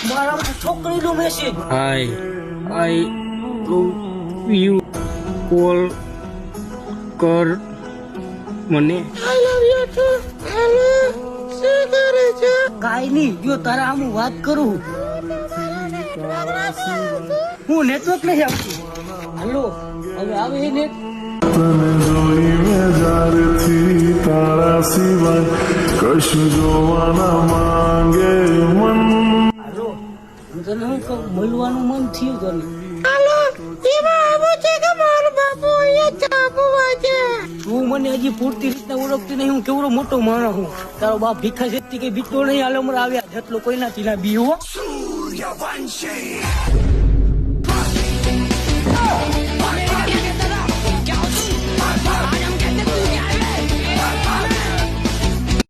મારા છોકરીનો message. I love you call કર મને. કાઈ નહીં, જો તારા આમ વાત કરું. હું નેટવર્ક નહીં આપતું. હલો, હવે આવે છે નેટ? તને જોઈને જ્યારથી તારા સિવાય કશું જોવાના માંગે મન. હલો, હું તને શું કહું, મળવાનું મન થયું તને. તું મને હજી પૂરતી રીતના ઓળખતી નહીં. હું કેવડો મોટો માણસ હું. તારો બાપ ભીખા જેટલી કઈ બીતો નહીં. હાલ હમણાં આવ્યા જેટલો કોઈનાથી ના બી હો.